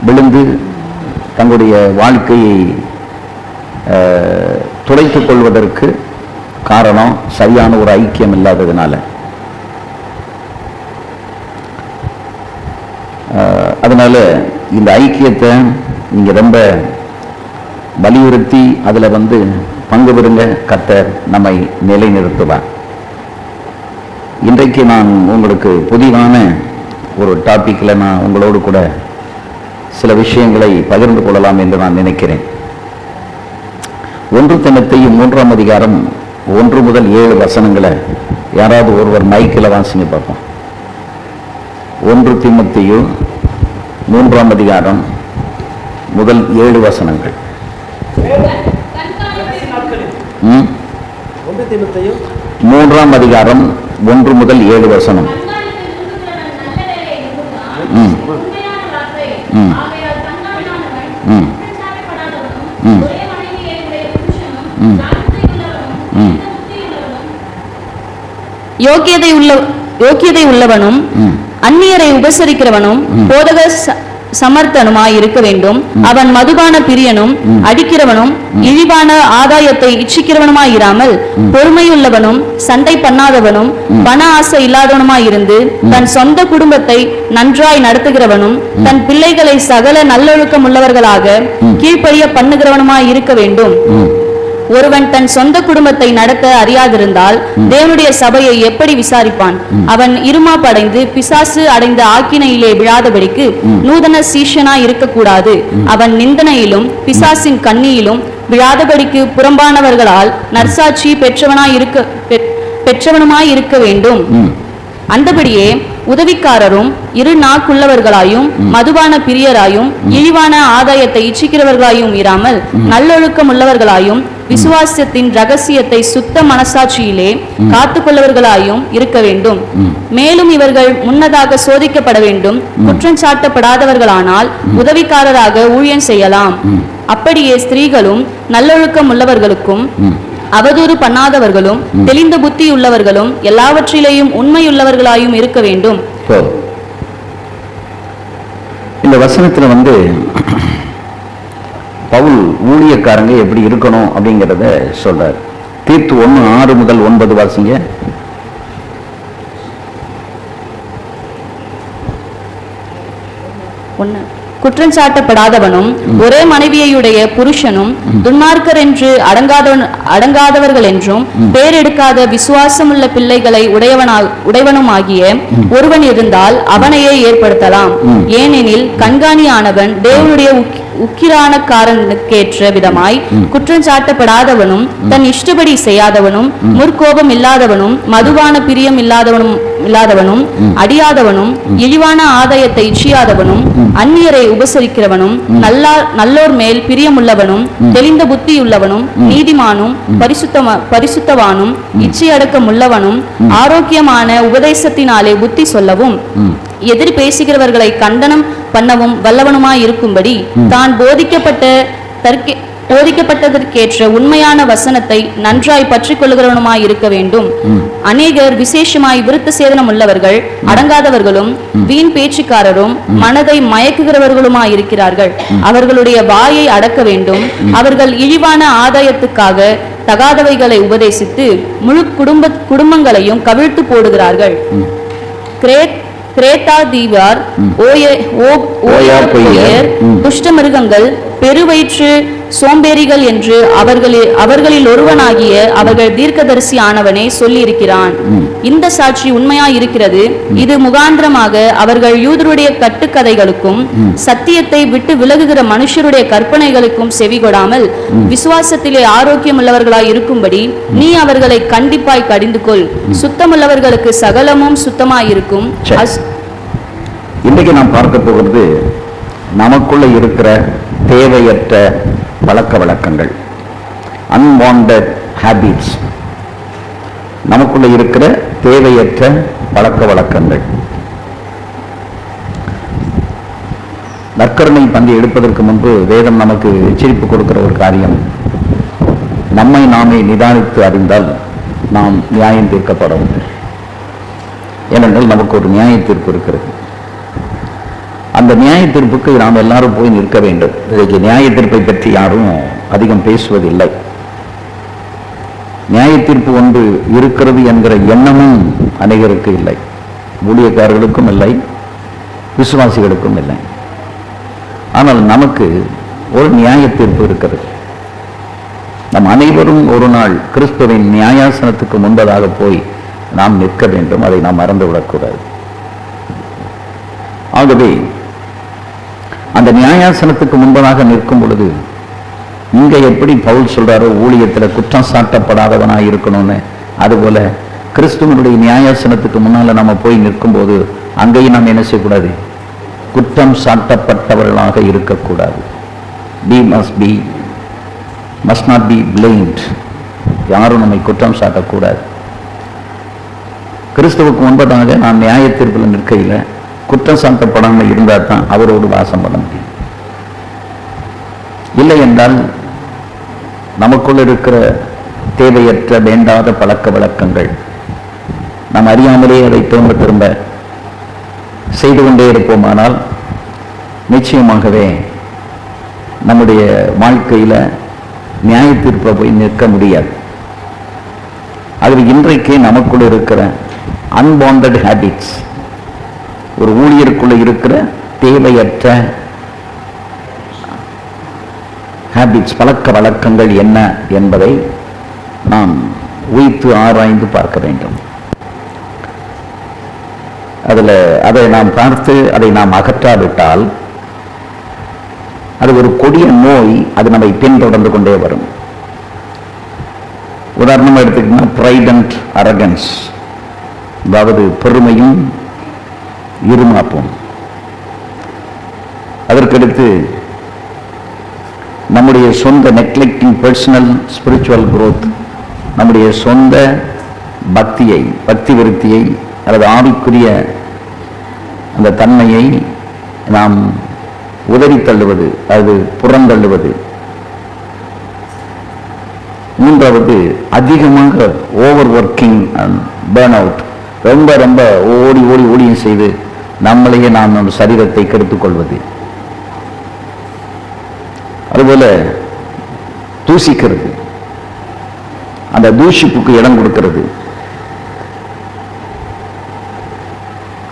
விழுந்து தங்களுடைய வாழ்க்கையை துடைத்துக் கொள்வதற்கு காரணம் சரியான ஒரு ஐக்கியம் இல்லாததுனால. அதனால இந்த ஐக்கியத்தை நீங்க ரொம்ப வலியுறுத்தி அதுல பங்கு பெறுங்க. கர்த்தர் நம்மை நிலைநிறுத்துவார். இன்றைக்கு நான் உங்களுக்கு புதிதான ஒரு டாபிக்ல நான் உங்களோடு கூட சில விஷயங்களை பகிர்ந்து கொள்ளலாம் என்று நான் நினைக்கிறேன். 1 தீமோத்தேயு 3ஆம் அதிகாரம் 1 முதல் 7 வசனங்களை யாராவது ஒருவர் மைக்கில் வாசிங்க பார்ப்போம். 1 தீமோத்தேயு 3ஆம் அதிகாரம் முதல் 7 வசனங்கள். 3ஆம் அதிகாரம் 1 முதல் 7 வசனம். யோக்கியதை உள்ளவனும் அந்நியரை உபசரிக்கிறவனும் போதக சமர்த்தனுமாய் இருக்க வேண்டும். அவன் மதுபான பிரியனும் அடிக்கிறவனும் இழிவான ஆதாயத்தை இச்சிக்கிறவனுமாய் இராமல் பொறுமையுள்ளவனும் சண்டை பண்ணாதவனும் பண ஆசை இல்லாதவனுமாயிருந்து தன் சொந்த குடும்பத்தை நன்றாய் நடத்துகிறவனும் தன் பிள்ளைகளை சகல நல்லொழுக்கம் உள்ளவர்களாக கீழ்ப்படிய பண்ணுகிறவனுமாய் இருக்க வேண்டும். ஒருவன் தன் சொந்த குடும்பத்தை நடத்த அறியாதிருந்தால் தேவனுடைய சபையை எப்படி விசாரிப்பான்? அவன் இருமாப்படைந்து பிசாசு அடைந்த ஆக்கினையிலே விழாதபடிக்கு நூதன சீஷனாய் இருக்கக்கூடாது. அவன் நிந்தனையிலும் பிசாசின் கண்ணியிலும் விழாதபடிக்கு புறம்பானவர்களால் நற்சாட்சி பெற்றவனுமாய் இருக்க வேண்டும். அந்தபடியே உதவிக்காரரும் இரு நாக்குள்ளவர்களாயும் மதுபான பிரியராயும் இழிவான ஆதாயத்தை இச்சிக்கிறவர்களாயும் இராமல் நல்லொழுக்கம் உள்ளவர்களாயும் விசுவாசத்தின் ரகசியத்தை சுத்த மனசாட்சியிலே காத்துக்கொள்ளவர்களாயும் இருக்க வேண்டும். மேலும் இவர்கள் முன்னதாக சோதிக்கப்பட வேண்டும். குற்றம் சாட்டப்படாதவர்களானால் உதவிக்காரராக ஊழியம் செய்யலாம். அப்படியே ஸ்திரீகளும் நல்லொழுக்கம் உள்ளவர்களுக்கும் அவதூறு பண்ணாதவர்களும் தெளிந்த புத்தி உள்ளவர்களும் எல்லாவற்றிலேயும் உண்மையுள்ளவர்களாயும் இருக்க வேண்டும். இந்த வசனத்துல பவுல் ஊழியக்காரங்க எப்படி இருக்கணும் அப்படிங்கிறத சொல்றார். தீத்து 1:6 முதல் 9 வாசிங்க. குற்றஞ்சாட்டப்படாதவனும் ஒரே மனைவியுடைய புருஷனும் துன்மார்க்கர் என்று அடங்காதவர்கள் என்றும் பேரெடுக்காத விசுவாசமுள்ள பிள்ளைகளை உடையவனுமாகிய ஒருவன் இருந்தால் அவனையே ஏற்படுத்தலாம். ஏனெனில் கண்காணியானவன் தேவனுடைய உக்கிரானக்காரனுக்கேற்ற விதமாய் குற்றஞ்சாட்டப்படாதவனும் தன் இஷ்டப்படி செய்யாதவனும் முற்கோபம் இல்லாதவனும் மதுபான பிரியம் இல்லாதவனும் அடியாதவனும் இழிவான ஆதாயத்தை இச்சியாதவனும் அந்நியரை உபசரிக்கிறவனும் நல்லோர் மேல் பிரியமுள்ளவனும் தெளிந்த புத்தியுள்ளவனும் நீதிமானும் பரிசுத்தவானும் இச்சையடக்கம் உள்ளவனும் ஆரோக்கியமான உபதேசத்தினாலே புத்தி சொல்லவும் எதிர் பேசுகிறவர்களை கண்டனம் பண்ணவும் வல்லவனுமாய் இருக்கும்படி தான் போதிக்கப்பட்டதற்கேற்ற உண்மையான வசனத்தை நன்றாய் பற்றிக் கொள்கிறவனுமாய் இருக்க வேண்டும். அநேகர் விசேஷமாய் விருத்த சேதனம் உள்ளவர்கள், அடங்காதவர்களும் வீண் பேச்சுக்காரரும் மனதை மயக்குகிறவர்களுமாய் இருக்கிறார்கள். அவர்களுடைய வாயை அடக்க வேண்டும். அவர்கள் இழிவான ஆதாயத்துக்காக தகாதவைகளை உபதேசித்து முழு குடும்பங்களையும் கவிழ்த்து போடுகிறார்கள். கிரேத்தா தீவார் துஷ்ட மிருகங்கள் பெருவயிற்று சோம்பேறிகள் என்று அவர்களில் ஒருவனாகிய அவர்கள் தீர்க்கதரிசி ஆனவனே சொல்லி இருக்கிறான். இந்த சாட்சி உண்மையாய் இருக்கிறது. இது முகாந்திரமாக அவர்கள் யூதருடைய கட்டுக்கதைகளுக்கும் சத்தியத்தை விட்டு விலகுகிற மனுஷருடைய கற்பனைகளுக்கும் செவிகொடாமல் விசுவாசத்திலே ஆரோக்கியம் உள்ளவர்களாய் இருக்கும்படி நீ அவர்களை கண்டிப்பாய் கடிந்து கொள். சுத்தமுள்ளவர்களுக்கு சகலமும் சுத்தமாயிருக்கும். இன்றைக்கு நாம் பார்க்க போகிறது நமக்குள்ள இருக்கிற தேவையற்ற பழக்க வழக்கங்கள், அன்வாண்டட் ஹேபிட்ஸ். நமக்குள்ள இருக்கிற தேவையற்ற பழக்க வழக்கங்கள். நற்கருணை பந்தி எடுப்பதற்கு முன்பு வேதம் நமக்கு எச்சரிப்பு கொடுக்கிற ஒரு காரியம், நம்மை நாமே நிதானித்து அறிந்தால் நாம் நியாயம் தீர்க்கப்படும். ஏனென்றால் நமக்கு ஒரு நியாய தீர்ப்பு இருக்கிறது. அந்த நியாய தீர்ப்புக்கு நாம் எல்லாரும் போய் நிற்க வேண்டும். இன்றைக்கு நியாய தீர்ப்பை பற்றி யாரும் அதிகம் பேசுவதில்லை. நியாய தீர்ப்பு ஒன்று இருக்கிறது என்கிற எண்ணமும் அநேகருக்கு இல்லை. ஊழியக்காரர்களுக்கும் இல்லை, விசுவாசிகளுக்கும் இல்லை. ஆனால் நமக்கு ஒரு நியாய தீர்ப்பு இருக்கிறது. நம் அனைவரும் ஒரு நாள் கிறிஸ்துவின் நியாயாசனத்துக்கு முன்பதாக போய் நாம் நிற்க வேண்டும். அதை நாம் மறந்துவிடக்கூடாது. ஆகவே அந்த நியாயாசனத்துக்கு முன்பதாக நிற்கும் பொழுது இங்க எப்படி பவுல் சொல்றாரோ ஊழியத்தில் குற்றம் சாட்டப்படாதவனாக இருக்கணும்னு, அதுபோல கிறிஸ்துவனுடைய நியாயாசனத்துக்கு முன்னால நம்ம போய் நிற்கும் போது அங்கேயும் நாம் என்ன செய்யக்கூடாது? குற்றம் சாட்டப்பட்டவர்களாக இருக்கக்கூடாது. must not be blamed. யாரும் நம்மை குற்றம் சாட்டக்கூடாது. கிறிஸ்துவுக்கு முன்பதாக நாம் நியாய தீர்ப்பில் நிற்கையில் குற்றம் சாட்டப்படாமல் இருந்தால் தான் அவரோடு வாசம் பண்ண முடியும். இல்லை என்றால் நமக்குள் இருக்கிற தேவையற்ற வேண்டாத பழக்க வழக்கங்கள் நாம் அறியாமலே அதை திரும்ப திரும்ப செய்து கொண்டே இருப்போமானால் நிச்சயமாகவே நம்முடைய வாழ்க்கையில் நியாய தீர்ப்பை போய் நிற்க முடியாது. அது இன்றைக்கு நமக்குள்ள இருக்கிற அன்வாண்டட் ஹேபிட்ஸ், ஒரு ஊழியருக்குள்ள இருக்கிற தேவையற்ற ஹேபிட்ஸ், பழக்க வழக்கங்கள் என்ன என்பதை நாம் உய்த்து ஆராய்ந்து பார்க்க வேண்டும். அதை நாம் பார்த்து அதை நாம் அகற்றாவிட்டால் அது ஒரு கொடிய நோய், அது நம்மை பின்தொடர்ந்து கொண்டே வரும். உதாரணமாக எடுத்துக்கிட்டோம்னா ப்ரைட் அண்ட் அரகன்ஸ், அதாவது பெருமையும் இருமாப்பும். அதற்கடுத்து நம்முடைய சொந்த நெக்லெக்டிங் பர்சனல் ஸ்பிரிச்சுவல் குரோத், நம்முடைய சொந்த பக்தியை, பக்தி விருத்தியை அல்லது ஆவிக்குரிய அந்த தன்மையை நாம் உதறி தள்ளுவது, அது புறந்தள்ளுவது. மூன்றாவது அதிகமாக over working and burn out, ரொம்ப ரொம்ப ஓடி ஓடி ஓடியும் செய்து நம்மளையே நாம் நம் சரீரத்தை கெடுத்துக் கொள்வது. அதுபோல தூசிக்கிறது, அந்த தூஷிப்புக்கு இடம் கொடுக்கிறது.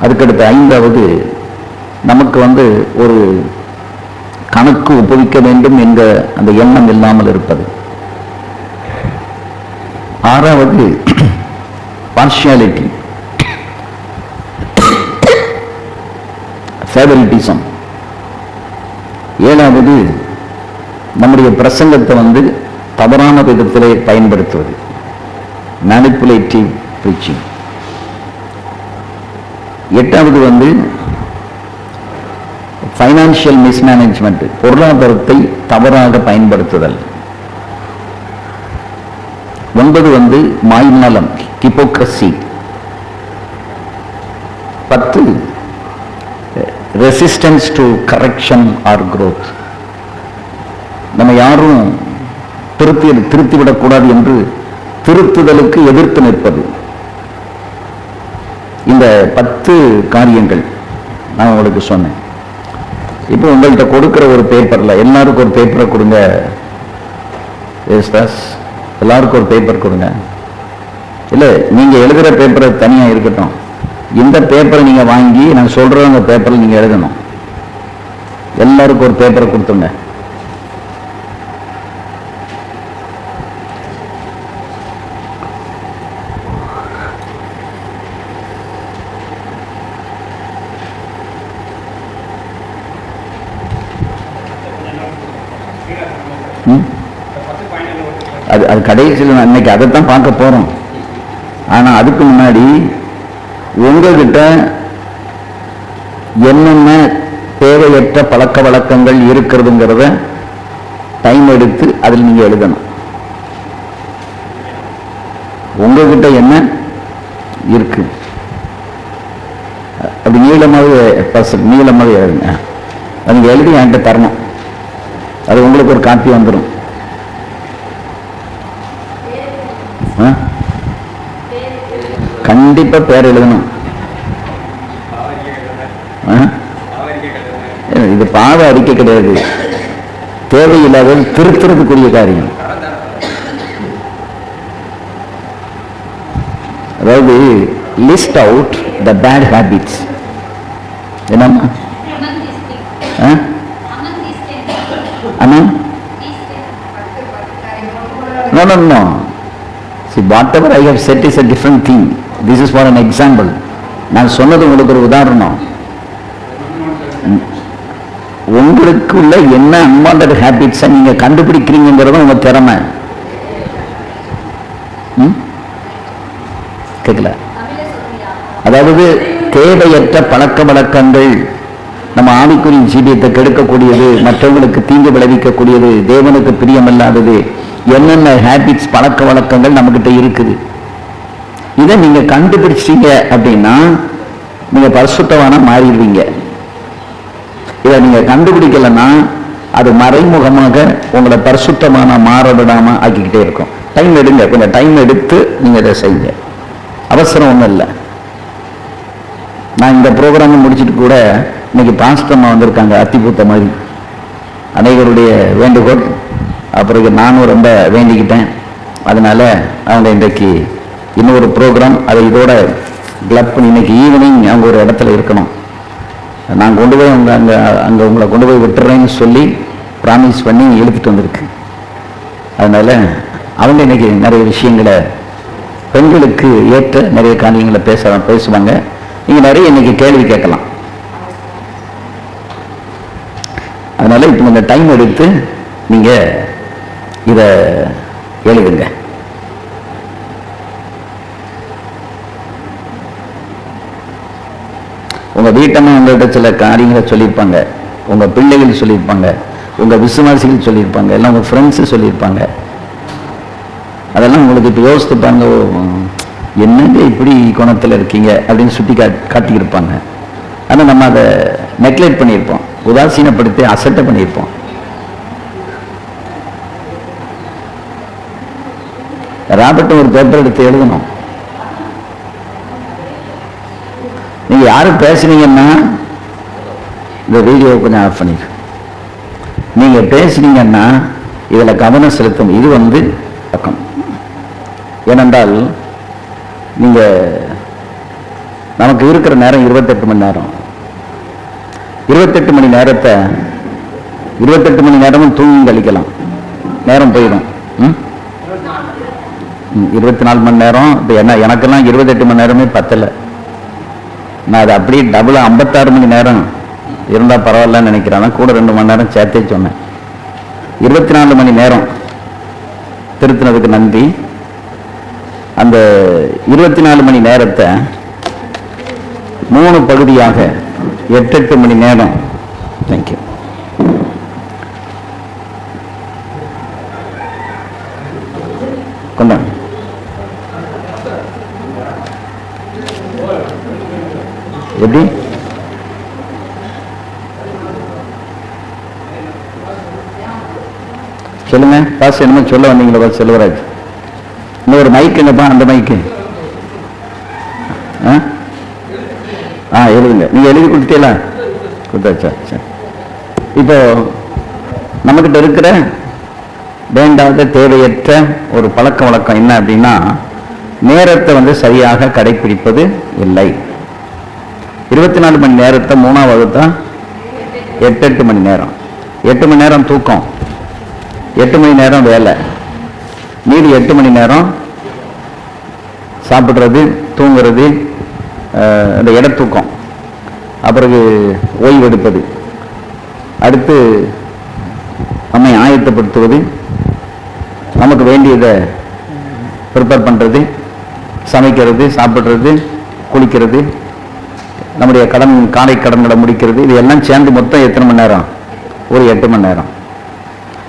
அதுக்கடுத்து ஐந்தாவது நமக்கு ஒரு கணக்கு ஒப்புவிக்க வேண்டும் என்ற அந்த எண்ணம் இல்லாமல் இருப்பது. ஆறாவது பார்ஷியாலிட்டி, ஃபேவரிட்டிசம். ஏழாவது நம்முடைய பிரசங்கத்தை தவறான விதத்திலே பயன்படுத்துவது, மேனிப்புலேட்டிவ் ப்ரீச்சிங். எட்டாவது ஃபைனான்சியல் மிஸ்மேனேஜ்மெண்ட், பொருளாதாரத்தை தவறாக பயன்படுத்துதல். 9 மாய்மலம், hypocrisy. 10 resistance to correction or growth. நம்ம யாரும் திருத்திவிடக்கூடாது என்று திருத்துதலுக்கு எதிர்த்து நிற்பது. இந்த 10 காரியங்கள் நான் உங்களுக்கு சொன்னேன். இப்போ உங்கள்கிட்ட கொடுக்கிற ஒரு பேப்பரில் எல்லாருக்கும் ஒரு பேப்பரை கொடுங்க. எல்லாருக்கும் ஒரு பேப்பர் கொடுங்க. இல்லை, நீங்கள் எழுதுகிற பேப்பரை தனியாக இருக்கட்டும். இந்த பேப்பரை நீங்கள் வாங்கி நான் சொல்கிற அந்த பேப்பரில் நீங்கள் எழுதணும். எல்லாருக்கும் ஒரு பேப்பரை கொடுத்துங்க. அது கடைசியில் இன்னைக்கு அதைத்தான் பார்க்க போறோம். ஆனா அதுக்கு முன்னாடி உங்ககிட்ட என்னென்ன தேவையற்ற பழக்க வழக்கங்கள் இருக்கிறதுங்கிறத டைம் எடுத்து அதில் நீங்க எழுதணும். உங்ககிட்ட என்ன இருக்கு அப்படி நீளமாக எழுதுங்க. அது எழுதி என்கிட்ட தரணும். அது உங்களுக்கு ஒரு காப்பி வந்துடும். கண்டிப்பா பேர் எழுதணும். இது பாவ அறிக்கை கிடையாது, தேவையில்லாத திருத்துறதுக்குரிய காரியம். அதாவது list out the bad habits. என்னம்மா? No, no, no. See, whatever I have said is a different thing. This is for an example. நான் சொன்னது உங்களுக்கு ஒரு உதாரணம். உங்களுக்குள்ள என்ன அன்வான்டட் ஹேபிட்ஸை நீங்க கண்டுபிடிக்கிறீங்கிறது உங்க திறமை. கேட்கல? அதாவது தேவையற்ற பழக்க வழக்கங்கள் நம்ம ஆவிக்குரிய ஜீவியத்தை கெடுக்கக்கூடியது, மற்றவங்களுக்கு தீங்கு விளைவிக்கக்கூடியது, தேவனுக்கு பிரியமில்லாதது, என்னென்ன ஹேபிட்ஸ் பழக்க வழக்கங்கள் நம்மகிட்ட இருக்குது. இதை நீங்க கண்டுபிடிச்சிட்டீங்க அப்படின்னா நீங்க பரிசுத்தவானா மாறிடுவீங்க. இதை நீங்க கண்டுபிடிக்கலன்னா அது மறைமுகமாக உங்களை பரிசுத்தமான மாற விடாம ஆக்கிக்கிட்டே இருக்கும். டைம் எடுங்க, கொஞ்சம் டைம் எடுத்து நீங்க இதை செய்யுங்க. அவசரம் ஒன்றும் இல்லை. நான் இந்த ப்ரோக்ராமை முடிச்சுட்டு கூட இன்னைக்கு பாஸ்டம்மா வந்திருக்காங்க, அத்திபூத்த மாதிரி. அனைவருடைய வேண்டுகோள், அப்புறம் நானும் ரொம்ப வேண்டிக்கிட்டேன். அதனால அவங்க இன்றைக்கு இன்னொரு ப்ரோக்ராம், அதை இதோட கிளப் பண்ணி இன்னைக்கு ஈவினிங் அவங்க ஒரு இடத்துல இருக்கணும். நான் கொண்டு போய் அங்கே உங்களை கொண்டு போய் விட்டுறேன்னு சொல்லி ப்ராமிஸ் பண்ணி இழுத்துட்டு வந்திருக்கு. அதனால அவங்க இன்னைக்கு நிறைய விஷயங்களை, பெண்களுக்கு ஏற்ற நிறைய காரியங்களை பேசுவாங்க. நீங்கள் நிறைய இன்னைக்கு கேள்வி கேட்கலாம். அதனால இப்போ இந்த டைம் எடுத்து நீங்க இதை எழுதுங்க. உங்க வீட்டம்மா உங்கள்கிட்ட சில காரியங்களை சொல்லியிருப்பாங்க, உங்க பிள்ளைகள் சொல்லியிருப்பாங்க, உங்க விசுவாசிகள் சொல்லியிருப்பாங்க, எல்லாம் உங்க ஃப்ரெண்ட்ஸு சொல்லியிருப்பாங்க. அதெல்லாம் உங்களுக்கு இப்போ யோசித்து பாருங்க, என்னங்க இப்படி குணத்தில் இருக்கீங்க அப்படின்னு சுட்டி காட்டியிருப்பாங்க. ஆனால் நம்ம அதை நெக்லெக்ட் பண்ணியிருப்போம், உதாசீனப்படுத்தி அசட்டை பண்ணியிருப்போம். ராபர்ட் ஒரு பேப்பர் எடுத்து எழுதணும். நீங்க யாரும் பேசுனீங்கன்னா இந்த வீடியோ கொஞ்சம் ஆஃப் பண்ணிடு. நீங்க பேசுனீங்கன்னா இதுல கவனம் செலுத்தும். இது பக்கம். ஏனென்றால் நீங்க நமக்கு இருக்கிற நேரம் 28 மணி நேரம். 28 மணி நேரத்தை 28 மணி நேரமும் தூங்கி கழிக்கலாம், நேரம் போயிடும். 24 மணி நேரம். இப்போ என்ன, எனக்கெல்லாம் 28 மணி நேரமே பத்தலை. நான் அது அப்படியே டபுள் 56 மணி நேரம் இருந்தால் பரவாயில்லன்னு நினைக்கிறேன். கூட 2 மணி நேரம் சேர்த்தே சொன்னேன். 24 மணி நேரம் திருத்தினதுக்கு நன்றி. அந்த 24 மணி நேரத்தை 3 பகுதியாக 8 மணி நேரம். தேங்க்யூ. கொண்டாங்க. எப்படி சொல்லுங்க பாஸ், என்னமோ சொல்ல வந்தீங்களா செல்வராஜ்? இன்னொரு மைக் என்னப்பா, அந்த மைக்கு எழுதுங்க. நீங்க எழுதி கொடுத்தீங்களா? கொடுத்தாச்சா? சரி. இப்போ நம்மகிட்ட இருக்கிற வேண்டாத தேவையற்ற ஒரு பழக்க வழக்கம் என்ன அப்படின்னா, நேரத்தை சரியாக கடைபிடிப்பது இல்லை. 24 மணி நேரத்தை 3ஆ வகுத்தா 8 மணி நேரம். 8 மணி நேரம் தூக்கம், 8 மணி நேரம் வேலை, மீதி 8 மணி நேரம் சாப்பிட்றது, தூங்குறது, இந்த இடத்தூக்கம், அப்புறம் ஓய்வெடுப்பது, அடுத்து நம்மை ஆயத்தப்படுத்துவது, நமக்கு வேண்டியதை ப்ரிப்பேர் பண்ணுறது, சமைக்கிறது, சாப்பிட்றது, குளிக்கிறது, நம்முடைய காலை கடன்களை முடிக்கிறது. இது எல்லாம் சேர்ந்து மொத்தம் எத்தனை மணி நேரம்? ஒரு 8 மணி நேரம்.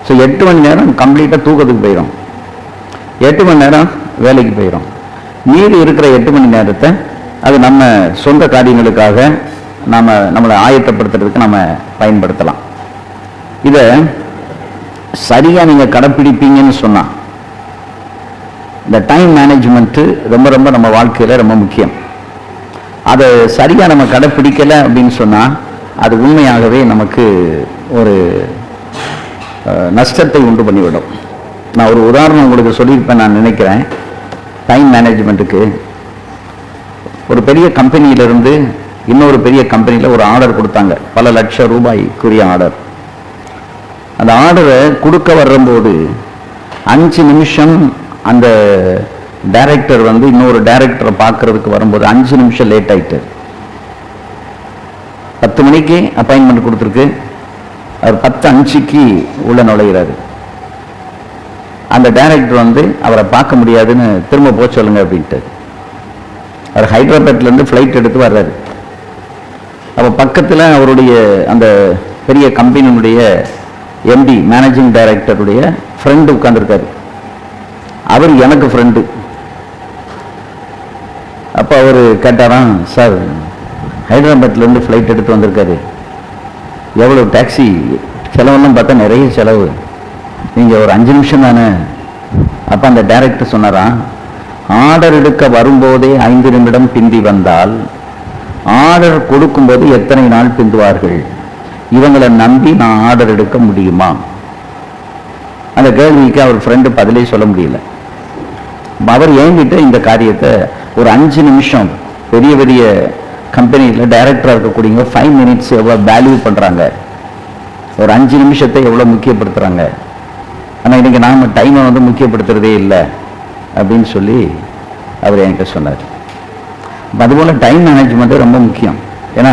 ஸோ 8 மணி நேரம் கம்ப்ளீட்டாக தூக்கத்துக்கு போயிடும், 8 மணி நேரம் வேலைக்கு போயிடும். மீதி இருக்கிற 8 மணி நேரத்தை அது நம்ம சொந்த காரியங்களுக்காக நம்மளை ஆயத்தப்படுத்துறதுக்கு நம்ம பயன்படுத்தலாம். இதை சரியாக நீங்கள் கடைப்பிடிப்பீங்கன்னு சொன்னால், இந்த டைம் மேனேஜ்மெண்ட்டு ரொம்ப ரொம்ப நம்ம வாழ்க்கையில் ரொம்ப முக்கியம். அதை சரியாக நம்ம கடைப்பிடிக்கலை அப்படின்னு சொன்னால் அது உண்மையாகவே நமக்கு ஒரு நஷ்டத்தை உண்டு பண்ணிவிடும். நான் ஒரு உதாரணம் உங்களுக்கு சொல்லியிருப்பேன் நான் நினைக்கிறேன். டைம் மேனேஜ்மெண்ட்டுக்கு ஒரு பெரிய கம்பெனியிலிருந்து இன்னொரு பெரிய கம்பெனியில் ஒரு ஆர்டர் கொடுத்தாங்க, பல லட்சம் ரூபாய்க்குரிய ஆர்டர். அந்த ஆர்டரை கொடுக்க வரும்போது 5 நிமிஷம் அந்த டைரக்டர் வந்து இன்னொரு டைரக்டரை பார்க்கறதுக்கு வரும்போது 5 நிமிஷம் லேட் ஆயிட்டு. 10 மணிக்கு அப்பாயின்மெண்ட் கொடுத்துருக்கு, அவர் 10:05க்கு உள்ள நுழைகிறாரு. அந்த டைரக்டர் வந்து அவரை பார்க்க முடியாதுன்னு திரும்ப போக சொல்லுங்க அப்படின்ட்டு. அவர் ஹைதராபாத்லேருந்து ஃப்ளைட் எடுத்து வர்றாரு. அப்போ பக்கத்தில் அவருடைய அந்த பெரிய கம்பெனியினுடைய எம்டி மேனேஜிங் டைரக்டருடைய ஃப்ரெண்டு உட்கார்ந்துருக்காரு. அவர் எனக்கு ஃப்ரெண்டு. அப்போ அவர் கேட்டாராம், சார் ஹைதராபாத்லேருந்து ஃப்ளைட் எடுத்து வந்திருக்காரு, எவ்வளோ டாக்ஸி செலவெல்லாம் பார்த்தா நிறைய செலவு, நீங்கள் ஒரு 5 நிமிஷம் தானே. அப்போ அந்த டைரக்டர் சொன்னாராம், ஆர்டர் எடுக்க வரும்போதே 5 நிமிடம் பிந்தி வந்தால் ஆர்டர் கொடுக்கும்போது எத்தனை நாள் பிந்துவார்கள்? இவங்களை நம்பி நான் ஆர்டர் எடுக்க முடியுமா? அந்த கேள்விக்கு அவர் ஃப்ரெண்டு பதிலே சொல்ல முடியல. அவர் ஏங்கிட்ட இந்த காரியத்தை ஒரு 5 நிமிஷம் பெரிய பெரிய கம்பெனியில் டைரக்டராக இருக்கக்கூடியவங்க 5 மினிட்ஸ் எவ்வளோ வேல்யூ பண்ணுறாங்க, ஒரு 5 நிமிஷத்தை எவ்வளோ முக்கியப்படுத்துகிறாங்க. ஆனால் இன்றைக்கி நாம் டைமை வந்து முக்கியப்படுத்துறதே இல்லை அப்படின்னு சொல்லி அவர் என்கிட்ட சொன்னார். அதுபோல் டைம் மேனேஜ்மெண்ட்டு ரொம்ப முக்கியம். ஏன்னா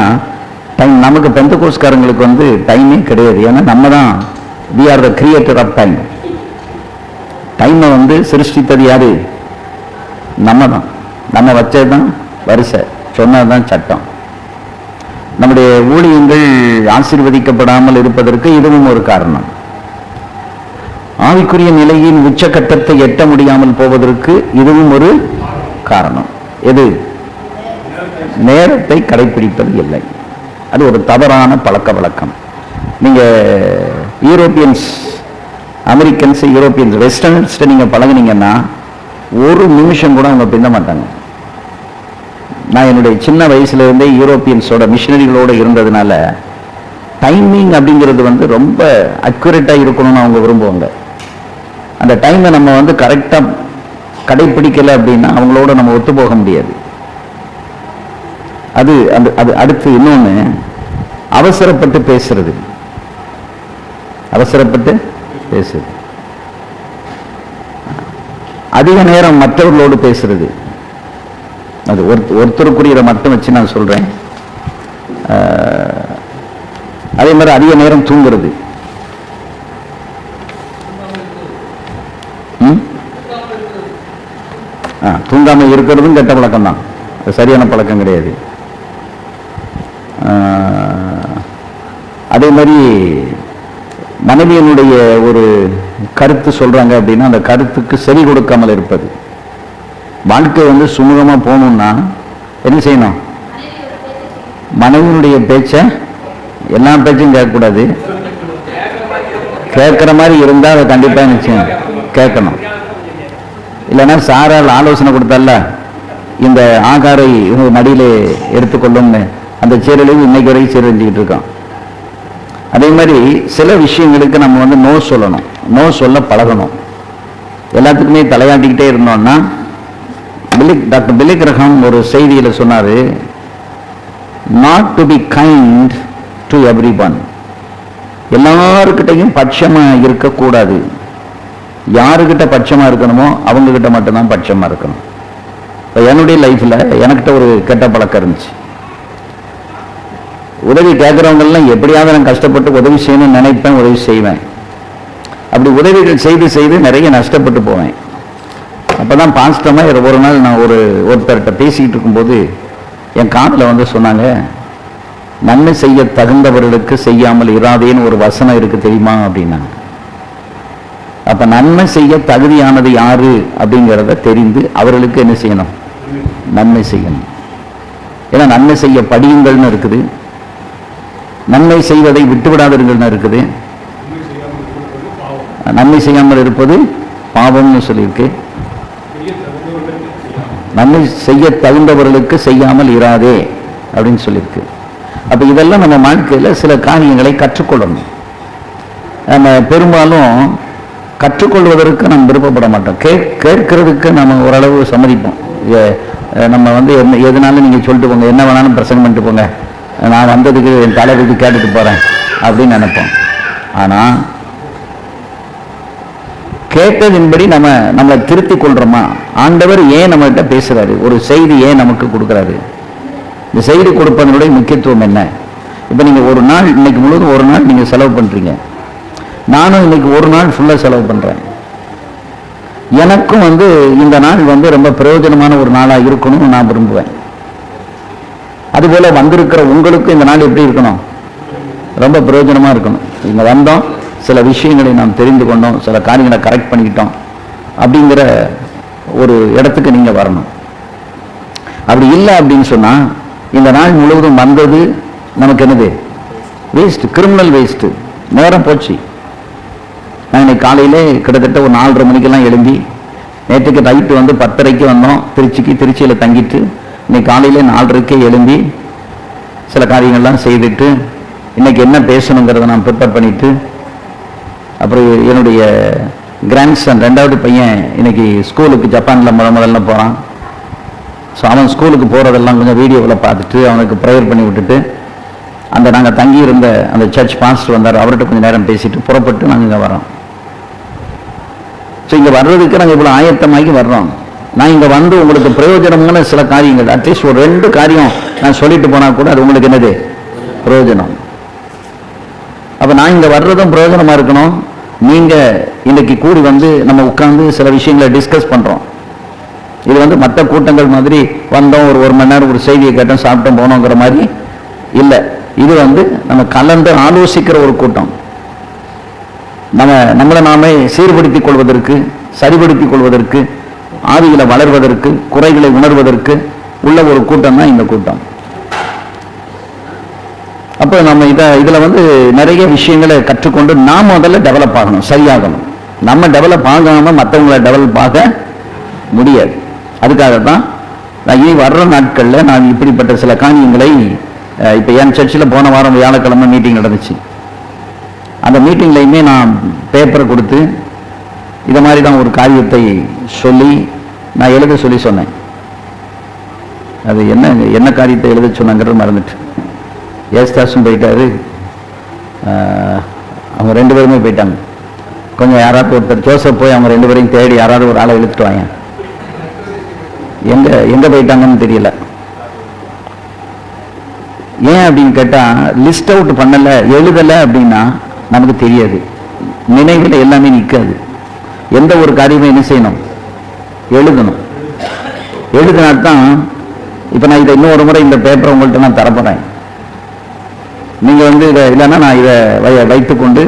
டைம் நமக்கு பெந்தகோஸ்காரங்களுக்கு வந்து டைமே கிடையாது. ஏன்னா நம்ம தான் we are the creator of time. டைமை வந்து சிருஷ்டித்தது யாரு? நம்ம தான். நம்ம வச்சது தான் வரிசை, சொன்னது தான் சட்டம். நம்முடைய ஊழியங்கள் ஆசீர்வதிக்கப்படாமல் இருப்பதற்கு இதுவும் ஒரு காரணம். ஆவிக்குரிய நிலையின் உச்சக்கட்டத்தை எட்ட முடியாமல் போவதற்கு இதுவும் ஒரு காரணம். எது? நேரத்தை கடைபிடிப்பது இல்லை. அது ஒரு தவறான பழக்க வழக்கம். நீங்க யூரோப்பியன்ஸ், அமெரிக்கன்ஸ், யூரோப்பியன்ஸ், வெஸ்டர்ன்ஸ் நீங்க பழகுனீங்கன்னா ஒரு நிமிஷம் கூட அவங்க பிந்த மாட்டாங்க. நான் என்னுடைய சின்ன வயசுல இருந்தே யூரோப்பியன்ஸோட மிஷினரிகளோட இருந்ததுனால டைமிங் அப்படிங்கிறது வந்து ரொம்ப அக்யூரேட்டா இருக்கணும்னு அவங்க விரும்புவாங்க. அந்த டைமை நம்ம வந்து கரெக்டா கடைபிடிக்கல அப்படின்னா அவங்களோட நம்ம ஒத்து போக முடியாது. அது அது அடுத்து இன்னொன்று, அவசரப்பட்டு பேசுறது. அவசரப்பட்டு பேசுறது, அதிக நேரம் மற்றவர்களோடு பேசுறது. அது ஒருத்தருக்குரியதை மட்டும் வச்சு நான் சொல்றேன். அதே மாதிரி அதிக நேரம் தூங்குறது. தூங்காம இருக்கிறதும் கெட்ட பழக்கம் தான், சரியான பழக்கம் கிடையாது. அதே மாதிரி மனைவியனுடைய ஒரு கருத்து சொல்றாங்க அப்படின்னா அந்த கருத்துக்கு செவி கொடுக்காமல் இருப்பது. வாழ்க்கை வந்து சுமூகமா போகணும்னா என்ன செய்யணும்? மனைவியினுடைய பேச்ச, எல்லா பேச்சும் கேட்கக்கூடாது. கேட்கிற மாதிரி இருந்தால் அதை கண்டிப்பா நிச்சயம் கேட்கணும். இல்லைன்னா சாரால் ஆலோசனை கொடுத்தால இந்த ஆகாரை மடியிலே எடுத்துக்கொள்ளும்னு அந்த சீரழிவு இன்னைக்கு வரைக்கும் சீரழிஞ்சுக்கிட்டு இருக்கோம். அதே மாதிரி சில விஷயங்களுக்கு நம்ம வந்து நோ சொல்லணும், நோ சொல்ல பழகணும். எல்லாத்துக்குமே தலையாட்டிக்கிட்டே இருந்தோம்னா, டாக்டர் பில்லி கிரஹாம் ஒரு செய்தியில் சொன்னாரு, not to be kind to every one. எல்லாருக்கிட்டையும் பட்சமா இருக்கக்கூடாது. யாருக்கிட்ட பட்சமா இருக்கணுமோ அவங்க கிட்ட மட்டும்தான் பட்சமா இருக்கணும். இப்போ என்னுடைய லைஃப்ல எனக்கிட்ட ஒரு கெட்ட பழக்கம் இருந்துச்சு. உதவி கேட்குறவங்கெல்லாம் எப்படியாவது நான் கஷ்டப்பட்டு உதவி செய்யணும்னு நினைப்பேன், உதவி செய்வேன். அப்படி உதவிகள் செய்து செய்து நிறைய நஷ்டப்பட்டு போவேன். அப்போதான் பாஸ்டமாக ஒரு நாள் நான் ஒருத்தர்கிட்ட பேசிக்கிட்டு இருக்கும்போது என் காதில் வந்து சொன்னாங்க, நன்மை செய்ய தகுந்தவர்களுக்கு செய்யாமல் இராதேன்னு ஒரு வசனம் இருக்கு தெரியுமா அப்படின்னாங்க. அப்ப நன்மை செய்ய தகுதியானது யாரு அப்படிங்கிறத தெரிந்து அவர்களுக்கு என்ன செய்யணும்? நன்மை செய்யணும். ஏன்னா நன்மை செய்ய படியுங்கள்னு இருக்குது, நன்மை செய்வதை விட்டுவிடாதீர்கள்னு இருக்குது, நன்மை செய்யாமல் இருப்பது பாவம்னு சொல்லியிருக்கு, நன்மை செய்ய தகுந்தவர்களுக்கு செய்யாமல் இராதே அப்படின்னு சொல்லியிருக்கு. அப்போ இதெல்லாம் நம்ம வாழ்க்கையில் சில காரியங்களை கற்றுக்கொள்ளணும். நம்ம பெரும்பாலும் கற்றுக்கொள்வதற்கு நம்ம விருப்பப்பட மாட்டோம். கேட்கறதுக்கு நம்ம ஓரளவு சம்மதிப்போம். நம்ம வந்து எதனாலும் நீங்கள் சொல்லிட்டு போங்க, என்ன வேணாலும் பிரசங்கம் பண்ணிட்டு போங்க, நான் வந்ததுக்கு என் தலைவருக்கு கேட்டுட்டு போகிறேன் அப்படின்னு நினைப்போம். ஆனால் கேட்டதின்படி நம்மளை திருத்தி கொள்கிறோமா? ஆண்டவர் ஏன் நம்மகிட்ட பேசுகிறாரு? ஒரு செய்தி ஏன் நமக்கு கொடுக்குறாரு? இந்த செய்தி கொடுப்பதனுடைய முக்கியத்துவம் என்ன? இப்போ நீங்கள் ஒரு நாள், இன்னைக்கு முழுவதும் ஒரு நாள் நீங்கள் செலவு பண்ணுறீங்க. நானும் இன்னைக்கு ஒரு நாள் ஃபுல்லாக செலவு பண்ணுறேன். எனக்கும் வந்து இந்த நாள் வந்து ரொம்ப பிரயோஜனமான ஒரு நாளாக இருக்கணும்னு நான் விரும்புவேன். அதுபோல் வந்திருக்கிற உங்களுக்கு இந்த நாள் எப்படி இருக்கணும்? ரொம்ப பிரயோஜனமாக இருக்கணும். இங்கே வந்தோம், சில விஷயங்களை நாம் தெரிந்து கொண்டோம், சில காரியங்களை கரெக்ட் பண்ணிக்கிட்டோம் அப்படிங்கிற ஒரு இடத்துக்கு நீங்கள் வரணும். அப்படி இல்லை அப்படின்னு சொன்னால் இந்த நாள் முழுவதும் வந்தது நமக்கு என்னது? வேஸ்ட்டு, கிரிமினல் வேஸ்ட்டு, நேரம் போச்சு. நான் இன்னைக்கு காலையிலே கிட்டத்தட்ட ஒரு 4:30 மணிக்கெல்லாம் எழும்பி, நேற்றுக்கு நைட்டு வந்து 10:30க்கு வந்தோம் திருச்சியில் தங்கிட்டு, இன்னைக்கு காலையிலே 4:30க்கே எழும்பி சில காரியங்கள்லாம் செய்துட்டு, இன்னைக்கு என்ன பேசணுங்கிறத நான் ப்ரிப்பேர் பண்ணிட்டு, அப்புறம் என்னுடைய கிராண்ட்சன் 2வது பையன் இன்னைக்கு ஸ்கூலுக்கு ஜப்பானில் முதல்ல போகிறான். ஸோ அவன் ஸ்கூலுக்கு போகிறதெல்லாம் கொஞ்சம் வீடியோவில் பார்த்துட்டு அவனுக்கு ப்ரேயர் பண்ணி விட்டுட்டு, நாங்கள் தங்கியிருந்த அந்த சர்ச் பாஸ்டர் வந்தார், அவர்கிட்ட கொஞ்சம் நேரம் பேசிட்டு புறப்பட்டு நாங்கள் இங்கே வரோம். ஸோ இங்கே வர்றதுக்கு நாங்கள் இவ்வளோ ஆயத்தமாகி வர்றோம். நான் இங்கே வந்து உங்களுக்கு பிரயோஜனமான சில காரியங்கள், அட்லீஸ்ட் ஒரு 2 காரியம் நான் சொல்லிட்டு போனால் கூட அது உங்களுக்கு என்னது? பிரயோஜனம். அப்போ நான் இங்கே வர்றதும் பிரயோஜனமாக இருக்கணும். நீங்கள் இன்னைக்கு கூடி வந்து நம்ம உட்காந்து சில விஷயங்களை டிஸ்கஸ் பண்ணுறோம். இது வந்து மற்ற கூட்டங்கள் மாதிரி வந்தோம், ஒரு மணி நேரம் ஒரு செய்தியை கேட்டோம், சாப்பிட்டோம், போனோங்கிற மாதிரி இல்லை. இது வந்து நம்ம கலந்து ஆலோசிக்கிற ஒரு கூட்டம். நம்மளை நாமே சீர்படுத்திக் கொள்வதற்கு, சரிபடுத்திக் கொள்வதற்கு, ஆவிகளை வளர்வதற்கு, குறைகளை உணர்வதற்கு உள்ள ஒரு கூட்டம் தான் இந்த கூட்டம். அப்போ நம்ம இதில் வந்து நிறைய விஷயங்களை கற்றுக்கொண்டு நாம் முதல்ல டெவலப் ஆகணும், சரியாகணும். நம்ம டெவலப் ஆகாமல் மற்றவங்களை டெவலப் ஆக முடியாது. அதுக்காகத்தான் நான் இனி வர்ற நாட்களில் நான் இப்படிப்பட்ட சில காரியங்களை, இப்போ என் சர்ச்சில் போன வாரம் வியாழக்கிழமை மீட்டிங் நடந்துச்சு. அந்த மீட்டிங்லையுமே நான் பேப்பரை கொடுத்து இதை மாதிரி தான் ஒரு காரியத்தை சொல்லி நான் எழுத சொல்லி சொன்னேன். அது என்ன காரியத்தை எழுத சொன்னாங்கிறது மறந்துட்டு. ஏஸ்தாஸும் போயிட்டாரு, அவங்க 2 பேருமே போயிட்டாங்க. கொஞ்சம் யாராவது ஒருத்தர் ஜோசப் போய் அவங்க 2 பேரையும் தேடி யாராவது ஒரு ஆளை இழுத்துட்டு வாங்க. எங்கே போயிட்டாங்கன்னு தெரியல. ஏன் அப்படின்னு கேட்டால், லிஸ்ட் அவுட் பண்ணலை, எழுதலை அப்படின்னா நமக்கு தெரியாது, நினைவில் எல்லாமே நிற்காது. எந்த ஒரு காரியமே என்ன செய்யணும்? எழுதணும். எழுதினால்தான். இப்போ நான் இதை இன்னொரு முறை இந்த பேப்பரை உங்கள்கிட்ட நான் தரப்போகிறேன். நீங்கள் வந்து இதை இல்லைன்னா நான் இதை வைத்துக்கொண்டு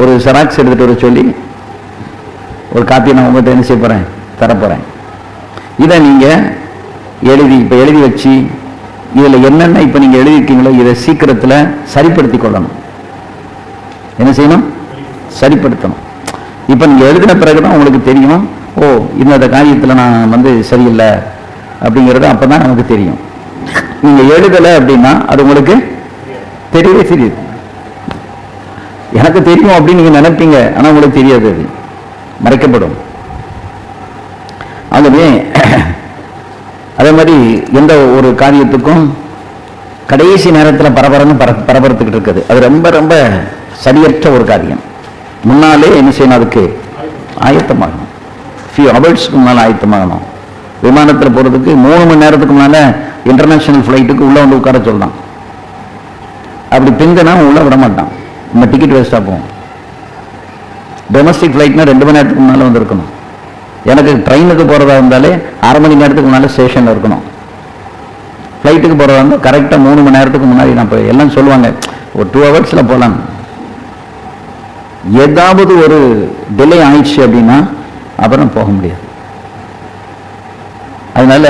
ஒரு செராக்ஸ் எடுத்துகிட்டு வர சொல்லி ஒரு காப்பியை நான் உங்கள்கிட்ட என்ன செய்ய போகிறேன்? தரப்போகிறேன். இதை நீங்கள் இப்போ எழுதி வச்சு இதில் என்னென்ன இப்போ நீங்கள் எழுதியிருக்கீங்களோ இதை சீக்கிரத்தில் சரிப்படுத்தி கொள்ளணும். என்ன செய்யணும்? சரிப்படுத்தணும். இப்போ நீங்கள் எழுதின பிறகு தான் உங்களுக்கு தெரியும், ஓ இந்த காரியத்தில் நான் வந்து சரியில்லை அப்படிங்கிறது அப்போ தான் நமக்கு தெரியும். நீங்கள் எழுதலை அப்படின்னா அது உங்களுக்கு தெரியவே தெரியுது. எனக்கு தெரியும் அப்படின்னு நீங்கள் நினைப்பீங்க, ஆனால் உங்களுக்கு தெரியாது, அது மறைக்கப்படும். ஆகவே அதே மாதிரி எந்த ஒரு காரியத்துக்கும் கடைசி நேரத்தில் பரபரத்துக்கிட்டு இருக்குது. அது ரொம்ப ரொம்ப சரியற்ற ஒரு காரியம். முன்னாலே என்ன செய்யணும்? அதுக்கு ஆயத்தமாகணும். ஃபியூ ஹவர்ஸ்க்கு முன்னால் ஆயத்தமாகணும். விமானத்தில் போகிறதுக்கு 3 மணி நேரத்துக்கு முன்னால் இன்டர்நேஷ்னல் ஃப்ளைட்டுக்கு உள்ளே வந்து உட்கார சொல்லலாம். அப்படி பிந்தனா உள்ளே விட மாட்டான், நம்ம டிக்கெட் வேஸ்ட்டாக போகும். டொமஸ்டிக் ஃப்ளைட்னா 2 மணி நேரத்துக்கு முன்னால் வந்துருக்கணும். எனக்கு ட்ரெயினுக்கு போகிறதா இருந்தாலே 1/2 மணி நேரத்துக்கு முன்னால் ஸ்டேஷனில் இருக்கணும். ஃப்ளைட்டுக்கு போகிறதா இருந்தால் கரெக்டாக 3 மணி நேரத்துக்கு முன்னாடி நான் போய் எல்லாம் சொல்லுவாங்க ஒரு 2 ஹவர்ஸில் போகலாம். ஏதாவது ஒரு டிலே ஆயிடுச்சு அப்படின்னா அப்புறம் போக முடியாது. அதனால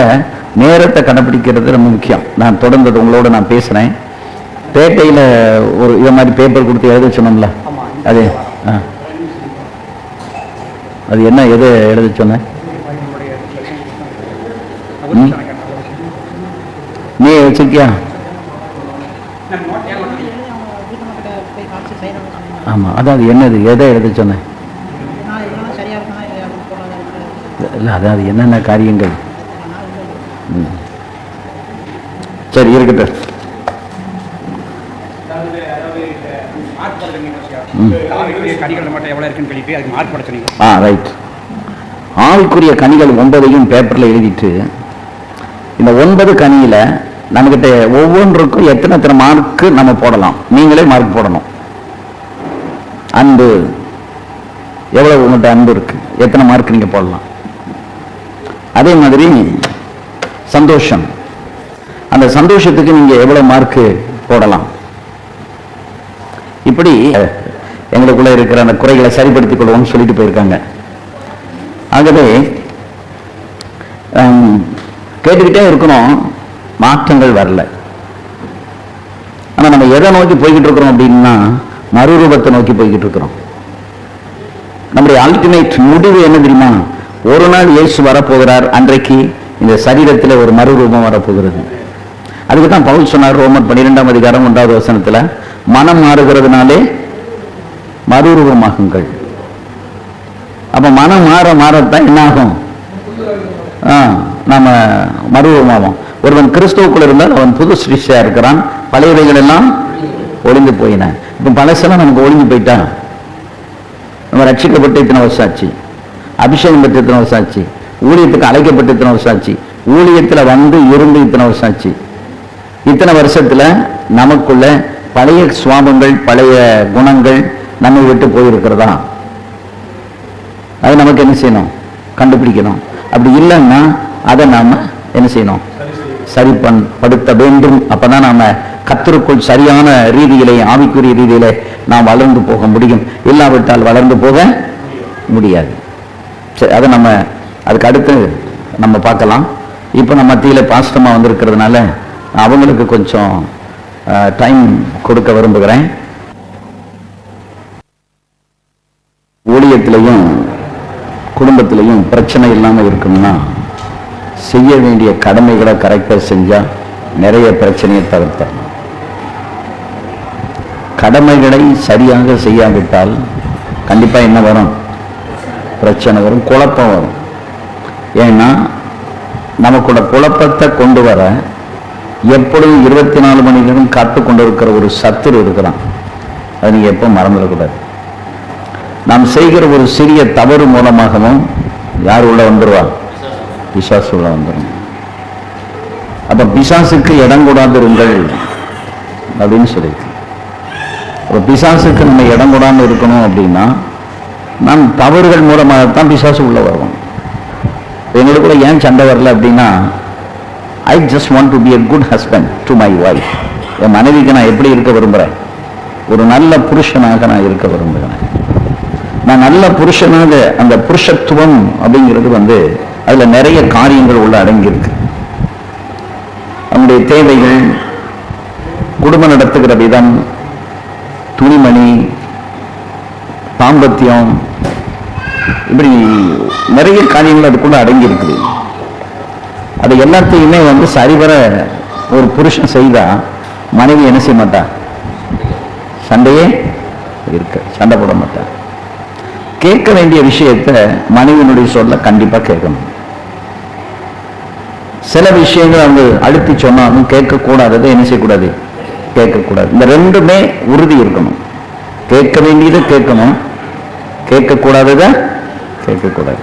நேரத்தை கடைப்பிடிக்கிறது ரொம்ப முக்கியம். நான் தொடர்ந்து உங்களோட நான் பேசுகிறேன். பேட்டையில் ஒரு இதை மாதிரி பேப்பர் கொடுத்து எழுத சொன்னோம்ல, அது அது என்ன எது எழுத சொன்ன? நீ வச்சிருக்கியா? ஆமாம், அதாவது என்னது, எதை எழுத சொன்னேன்? இல்லை, அதாவது என்னென்ன காரியங்கள். சரி, இருக்கட்டும். ரைட். ஆவிக்குரிய கனிகள் 9 பேப்பரில் எழுதிட்டு, இந்த 9 கனியில் நம்மகிட்ட ஒவ்வொன்றுக்கும் எத்தனை மார்க்கு நம்ம போடலாம், நீங்களே மார்க் போடணும். அன்பு எவ்வளவு உங்கள்கிட்ட அன்பு இருக்கு, எத்தனை மார்க் நீங்க போடலாம். அதே மாதிரி சந்தோஷம், அந்த சந்தோஷத்துக்கு நீங்க எவ்வளவு மார்க் போடலாம். இப்படி எங்களுக்குள்ள இருக்கிற அந்த குறைகளை சரிப்படுத்திக் கொள்வோம்னு சொல்லிட்டு போயிருக்காங்க. ஆகவே கேட்டுக்கிட்டே இருக்கணும், மாற்றங்கள் வரல. ஆனா நம்ம எதை நோக்கி போய்கிட்டு இருக்கிறோம் அப்படின்னா, மறுரூபத்தை நோக்கி போய்கிட்டு இருக்கிறோம். நம்முடைய அல்டிமேட் முடிவு என்ன தெரியுமா? ஒரு நாள் இயேசு வரப்போகிறார், அன்றைக்கு இந்த சரீரத்தில் ஒரு மறுரூபம் வரப்போகிறது. அதுக்கு தான் பவுல் சொன்னார் ரோமர் 12ஆம் அதிகாரம் 1வது வசனத்துல, மனம் மாறுகிறதுனாலே மறுரூபமாகுங்கள். அப்ப மனம் மாறத்தான் என்ன ஆகும்? நாம மறுரூபமாகும். ஒருவன் கிறிஸ்துவுக்குள் இருந்தால் அவன் புது சிருஷ்டியா இருக்கிறான், பழையவைகள் எல்லாம் ஒளிந்து போயின. இப்ப பழசெல்லாம் நமக்கு ஒளிஞ்சு போயிட்டா. நம்ம ரட்சிக்கப்பட்டு இத்தனை வருஷம் ஆச்சு, அபிஷேகம் பெற்று இத்தனை வருஷம் ஆச்சு, ஊழியத்துக்கு அழைக்கப்பட்டு இத்தனை வருஷம் ஆச்சு, ஊழியத்துல வந்து இருந்து இத்தனை வருஷம் ஆச்சு. இத்தனை வருஷத்துல நமக்குள்ள பழைய சுவாபங்கள், பழைய குணங்கள் நம்மை விட்டு போயிருக்கிறதா? அது நமக்கு என்ன செய்யணும்? கண்டுபிடிக்கணும். அப்படி இல்லைன்னா அதை நாம என்ன செய்யணும்? சரிப்படுத்த வேண்டும். அப்பதான் நாம கர்த்தருக்குள் சரியான ரீதியிலே, ஆவிக்குரிய ரீதியிலே நாம் வளர்ந்து போக முடியும். இல்லாவிட்டால் வளர்ந்து போக முடியாது. சரி, அதை நம்ம அதுக்கு அடுத்து நம்ம பார்க்கலாம். இப்போ நம்ம மத்தியில பாஸ்டமா வந்திருக்கிறதுனால அவங்களுக்கு கொஞ்சம் டைம் கொடுக்க விரும்புகிறேன். ஊழியத்திலையும் குடும்பத்திலையும் பிரச்சனை இல்லாமல் இருக்கும்னா, செய்ய வேண்டிய கடமைகளை கரெக்டாக செஞ்சா நிறைய பிரச்சனையை தவிர்த்தரணும். கடமைகளை சரியாக செய்யாவிட்டால் கண்டிப்பா என்ன வரும்? பிரச்சனை வரும், குழப்பம் வரும். ஏன்னா நமக்குள்ள குழப்பத்தை கொண்டு வர எப்பொழுதும் 24 மணி நேரம் காத்து கொண்டு இருக்கிற ஒரு சத்துரு இருக்கிறான். அது நீங்க எப்போ மறந்துடக்கூடாது. நாம் செய்கிற ஒரு சிறிய தவறு மூலமாகவும் யார் உள்ள வந்துருவா? பிசாசு உள்ள வந்துடும். அப்ப பிசாசுக்கு இடம் கூடாதிருங்கள் அப்படின்னு சொல்லியிருக்கு. அப்ப பிசாசுக்கு நம்ம இடம் கூடாம இருக்கணும் அப்படின்னா, நம் தவறுகள் மூலமாகத்தான் பிசாசு உள்ள வருவோம். எங்களுக்குள்ள ஏன் சண்டை வரல அப்படின்னா, I just want to be a good husband to my wife. என் மனைவிக்கு நான் எப்படி இருக்க விரும்புகிறேன்? ஒரு நல்ல புருஷனாக நான் இருக்க விரும்புகிறேன். நான் நல்ல புருஷனாக, அந்த புருஷத்துவம் அப்படிங்கிறது அதுல நிறைய காரியங்கள் உள்ள அடங்கியிருக்கு. நம்முடைய தேவைகள், குடும்பம் நடத்துகிற விதம், துணிமணி, தாம்பத்தியம், இப்படி நிறைய காரியங்கள் அதுக்குள்ள அடங்கி இருக்குது. அது எல்லாத்தையுமே சரிவர ஒரு புருஷன் செய்தா மனைவி என்ன செய்ய மாட்டா? சண்டையே சண்டை போட மாட்டா. கேட்க வேண்டிய விஷயத்தை மனைவியினுடைய சொல்ல கண்டிப்பா கேட்கணும். சில விஷயங்கள் அவங்க அழுத்தி சொன்னாலும் கேட்கக்கூடாததை என்ன செய்யக்கூடாது? கேட்கக்கூடாது. இந்த ரெண்டுமே உறுதி இருக்கணும். கேட்க வேண்டியதை கேட்கணும், கேட்கக்கூடாததை கேட்கக்கூடாது.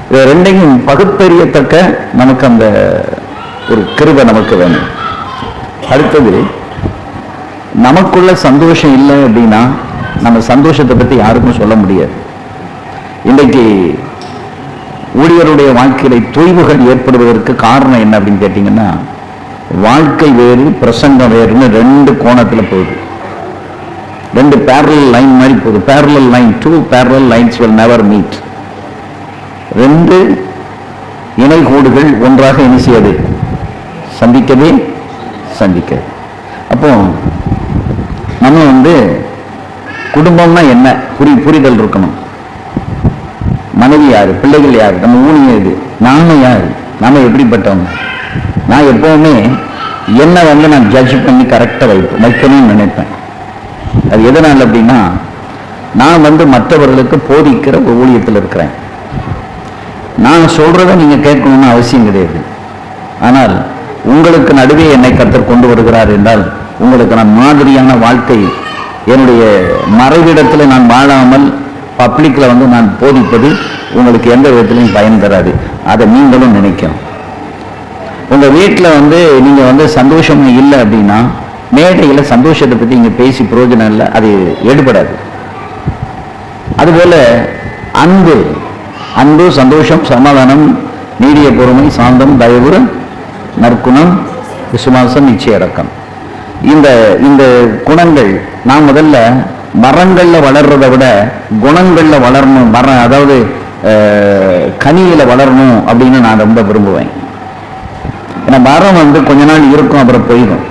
இது ரெண்டையும் பகுத்தறியத்தக்க நமக்கு அந்த ஒரு கிருபை நமக்கு வேணும். அடுத்தது, நமக்குள்ள சந்தோஷம் இல்லை அப்படின்னா நம்ம சந்தோஷத்தை பற்றி யாருக்கும் சொல்ல முடியாது. இன்றைக்கு ஊழியருடைய வாழ்க்கையில தொய்வுகள் ஏற்படுவதற்கு காரணம் என்ன அப்படின்னு கேட்டீங்கன்னா, வாழ்க்கை வேறு பிரசங்கம் வேறுன்னு ரெண்டு கோணத்துல போகுது. ரெண்டு parallel லைன் மாதிரி போகுது. parallel line, two parallel lines will never meet. ரெண்டு இணை கோடுகள் ஒன்றாக என்ன செய்யாது? சந்திக்கவே சந்திக்க. அப்போ நம்ம குடும்பம்னா என்ன புரிதல் இருக்கணும். மனைவி யாரு, பிள்ளைகள் யாரு, நம்ம ஊழியம் இது, நாம யாரு, நாம எப்படிப்பட்டவங்க. நான் எப்பவுமே என்ன வந்து நான் ஜட்ஜ் பண்ணி கரெக்டாக வைக்கணும்னு நினைப்பேன். அது எதனால் அப்படின்னா, நான் வந்து மற்றவர்களுக்கு போதிக்கிற ஒரு ஊழியத்தில் இருக்கிறேன். நான் சொல்றதை நீங்க கேட்கணும்னு அவசியம் கிடையாது. ஆனால் உங்களுக்கு நடுவே என்னை கர்த்தர் கொண்டு வருகிறார் என்றால், உங்களுக்கு நான் மாதிரியான வாழ்க்கை, என்னுடைய மறைவிடத்தில் நான் வாழாமல் பப்ளிக்ல வந்து நான் போதிப்பது உங்களுக்கு எந்த விதத்திலையும் பயன் தராது. அதை நீங்களும் நினைக்கணும். உங்க வீட்டில் வந்து நீங்க வந்து சந்தோஷம் இல்லை அப்படின்னா, மேடையில் சந்தோஷத்தை பற்றி இங்கே பேசி பிரயோஜனம் இல்லை, அது எடுபடாது. அதுபோல அன்பு, அன்பு, சந்தோஷம், சமாதானம், நீடிய பொறுமை, சாந்தம், தயவு, நற்குணம், விசுவாசம், நிச்சயடக்கம், இந்த இந்த குணங்கள் நான் முதல்ல மரங்கள்ல வளர்றதை விட குணங்கள்ல வளரணும், அதாவது கனியில வளரணும் அப்படின்னு நான் ரொம்ப விரும்புவேன். ஏன்னா மரம் வந்து கொஞ்ச நாள் இருக்கும், அப்புறம் போயிடும்.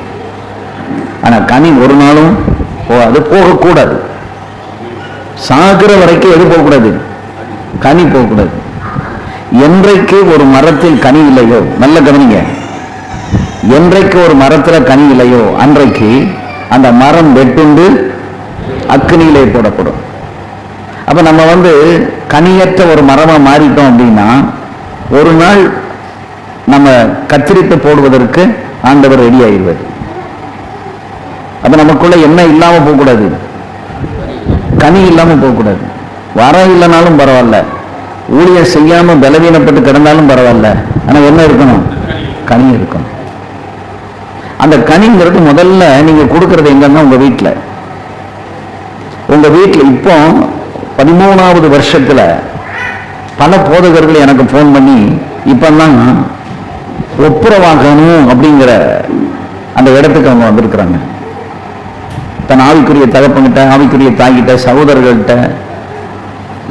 ஆனா கனி ஒரு நாளும் அது போகக்கூடாது. சாகிற வரைக்கும் எது போகக்கூடாது? கனி போகக்கூடாது. என்றைக்கு ஒரு மரத்தில் கனி இல்லையோ, நல்ல கவனிங்க, என்றைக்கு ஒரு மரத்துல கனி இல்லையோ அன்றைக்கு அந்த மரம் வெட்டுண்டு அக்னியிலே போடப்படும். அப்ப நம்ம வந்து கனியற்ற ஒரு மரமா மாறிட்டோம் அப்படின்னா, ஒரு நாள் நம்ம கத்திரித்து போடுவதற்கு ஆண்டவர் ரெடி ஆகிடுவார். அப்ப நமக்குள்ள என்ன இல்லாம போகக்கூடாது? கனி இல்லாம போகக்கூடாது. வரம் இல்லைனாலும் பரவாயில்ல, ஊழியம் செய்யாம பலவீனப்பட்டு கிடந்தாலும் பரவாயில்ல, ஆனா என்ன இருக்கணும்? கனி இருக்கணும். அந்த கனிங்கிறது முதல்ல நீங்க கொடுக்கறது எங்கன்னா உங்க வீட்டில். உங்க வீட்டில் இப்போ 13வது வருஷத்துல பல போதகர்கள் எனக்கு போன் பண்ணி இப்பெல்லாம் ஒப்புரவாகணும் அப்படிங்கிற அந்த இடத்துக்கு அவங்க வந்திருக்கிறாங்க. தன் ஆவிக்குரிய தகப்பங்கிட்ட, ஆவிக்குரிய தாய்கிட்ட, சகோதரர்கள்ட்ட,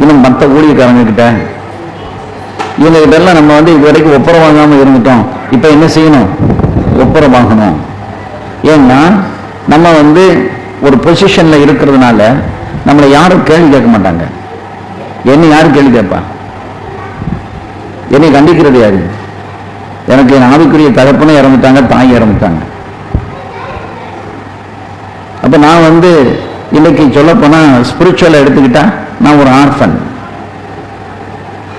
இன்னும் மற்ற ஊழியக்காரங்க கிட்ட, இவங்க கிட்டெல்லாம் நம்ம வந்து இது வரைக்கும் ஒப்புரவாகாமல் இருந்துட்டோம், இப்போ என்ன செய்யணும்? ஒப்புரவாகணும். ஏன்னா நம்ம வந்து ஒரு பொசிஷன்ல இருக்கிறதுனால நம்மளை யாரும் கேள்வி கேட்க மாட்டாங்க. என்ன யாரும் கேள்வி கேட்பா? என்னை கண்டிக்கிறது யாரு? எனக்கு என் ஆவிக்குரிய தகப்பனும் இறந்துட்டாங்க, தாய் இறந்துட்டாங்க. அப்ப நான் வந்து இன்னைக்கு சொல்ல போனா ஸ்பிரிச்சுவலை எடுத்துக்கிட்டா நான் ஒரு ஆர்ஃபன்,